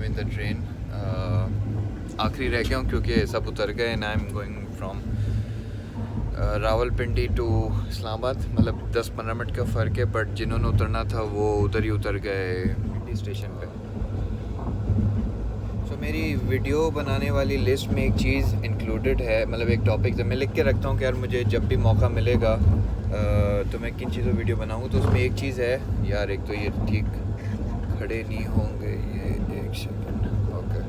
I'm in the train. आखिरी रह गया हूँ क्योंकि सब उतर गए and I am going from Rawalpindi to Islamabad. मतलब 10-15 मिनट का फ़र्क है, बट जिन्होंने उतरना था वो उधर ही उतर गए पिंडी स्टेशन पे. तो मेरी वीडियो बनाने वाली लिस्ट में एक चीज़ इंक्लूडेड है, मतलब एक टॉपिक मैं लिख के रखता हूँ कि यार मुझे जब भी मौका मिलेगा तो मैं किन चीज़ों वीडियो बनाऊँ. तो उसमें एक चीज़ है यार, एक तो ये ठीक खड़े नहीं होंगे, ये एक सेकंड. ओके,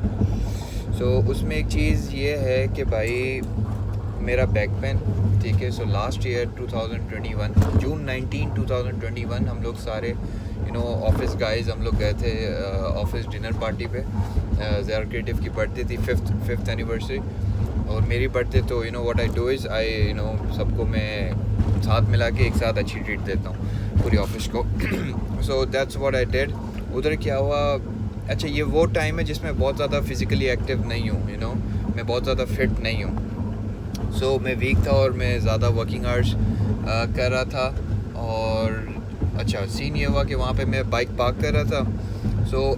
सो उसमें एक चीज़ ये है कि भाई मेरा बैक पेन, ठीक है. सो लास्ट ईयर 2021 जून 19 2021 हम लोग सारे ऑफिस गाइज हम लोग गए थे ऑफिस डिनर पार्टी पे. ज़ाहिर क्रिएटिव की बर्थडे थी, फिफ्थ एनिवर्सरी, और मेरी बर्थडे तो what I do is I सबको मैं साथ मिला के एक साथ अच्छी ट्रीट देता हूँ पूरी ऑफिस को. So that's what I did. उधर क्या हुआ, अच्छा ये वो टाइम है जिसमें बहुत ज़्यादा फिज़िकली एक्टिव नहीं हूँ, मैं बहुत ज़्यादा फिट नहीं हूँ. सो मैं वीक था और मैं ज़्यादा वर्किंग आवर्स कर रहा था. और अच्छा सीन ये हुआ कि वहाँ पे मैं बाइक पार्क कर रहा था. सो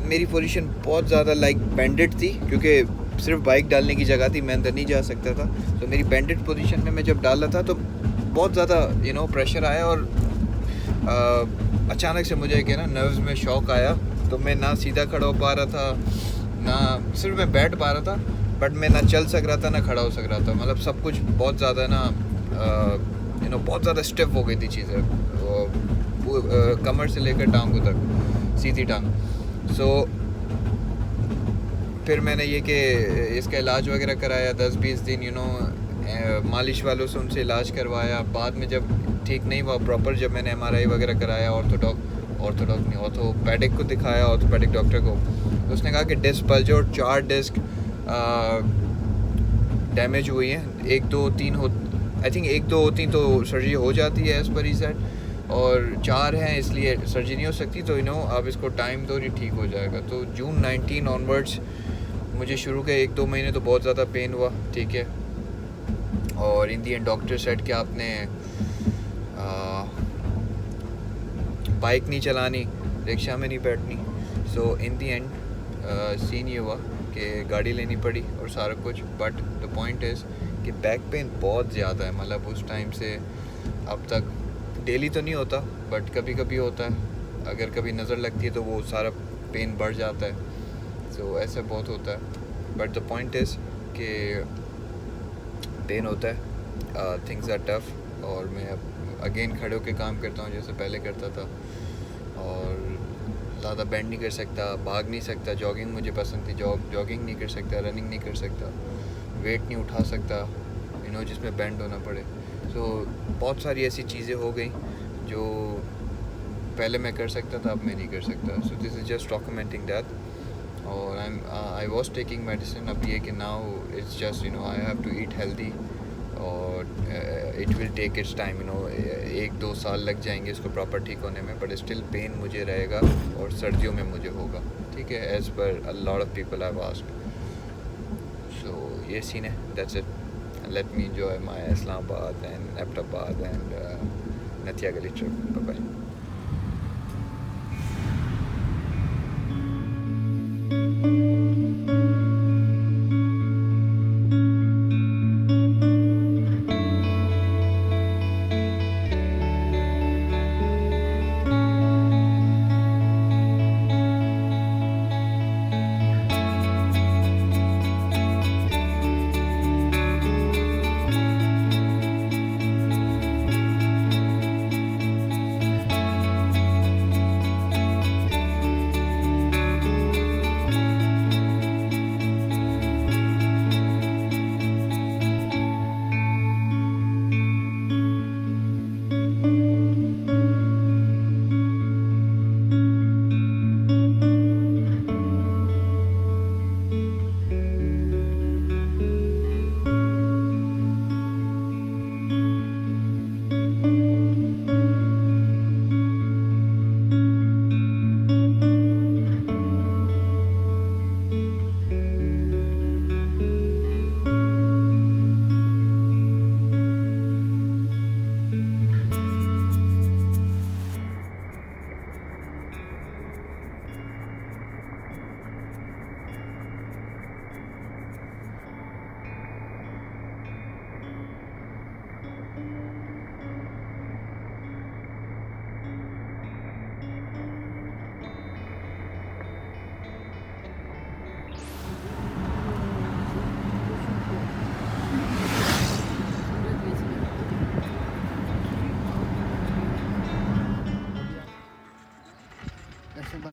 मेरी पोजीशन बहुत ज़्यादा लाइक बेंडेड थी क्योंकि सिर्फ बाइक डालने की जगह थी, मैं अंदर नहीं जा सकता था. तो मेरी बेंडेड पोजीशन में मैं जब डाल रहा था तो बहुत ज़्यादा प्रेशर आया और अचानक से मुझे नर्व्स में शॉक आया. तो मैं ना सीधा खड़ा हो पा रहा था, ना सिर्फ मैं बैठ पा रहा था, बट मैं ना चल सक रहा था ना खड़ा हो सक रहा था. मतलब सब कुछ बहुत ज़्यादा बहुत ज़्यादा स्टिफ हो गई थी चीज़ें, कमर से लेकर टांगों तक, सीधी टांग. सो फिर मैंने ये कि इसका इलाज वगैरह कराया 10-20 दिन, मालिश वालों से उनसे इलाज करवाया. बाद में जब ठीक नहीं हुआ प्रॉपर, जब मैंने MRI वगैरह कराया, ऑर्थोपेडिक को दिखाया, ऑर्थोपेडिक डॉक्टर को, तो उसने कहा कि डिस्क बल्ज और 4 डिस्क डैमेज हुई हैं. 1 2 3 आई थिंक 1 2 3 तो सर्जरी हो जाती है एज़ पर ही सेट, और 4 हैं इसलिए सर्जरी नहीं हो सकती. तो आप इसको टाइम दो, ये ठीक हो जाएगा. तो जून 19 ऑनवर्ड्स मुझे शुरू के 1-2 महीने तो बहुत ज़्यादा पेन हुआ, ठीक है. और इन दी एंड डॉक्टर सेट कि आपने बाइक नहीं चलानी, रिक्शा में नहीं बैठनी. सो इन दी एंड सीन ये हुआ कि गाड़ी लेनी पड़ी और सारा कुछ. बट द पॉइंट इज़ कि बैक पेन बहुत ज़्यादा है. मतलब उस टाइम से अब तक डेली तो नहीं होता, बट कभी कभी होता है. अगर कभी नज़र लगती है तो वो सारा पेन बढ़ जाता है. सो ऐसे बहुत होता है. बट द पॉइंट इज़ कि पेन होता है, थिंग्स आर टफ. और मैं अब अगेन खड़े होकर काम करता हूँ जैसे पहले करता था, और ज़्यादा बेंड नहीं कर सकता, भाग नहीं सकता. जॉगिंग मुझे पसंद थी, जॉगिंग नहीं कर सकता, रनिंग नहीं कर सकता, वेट नहीं उठा सकता जिसमें बेंड होना पड़े. सो बहुत सारी ऐसी चीज़ें हो गई जो पहले मैं कर सकता था, अब मैं नहीं कर सकता. So this is just documenting that. और आई वॉज टेकिंग मेडिसिन. अब ये कि now it's just I have to eat healthy, और it will take its time. 1-2 साल लग जाएंगे इसको प्रॉपर ठीक होने में, बट स्टिल पेन मुझे रहेगा और सर्दियों में मुझे होगा, ठीक है, as per a lot of people have asked. So ये सीन है. That's it. Let me enjoy my Islamabad and Abbottabad and Nathia Gali trip. Bye bye.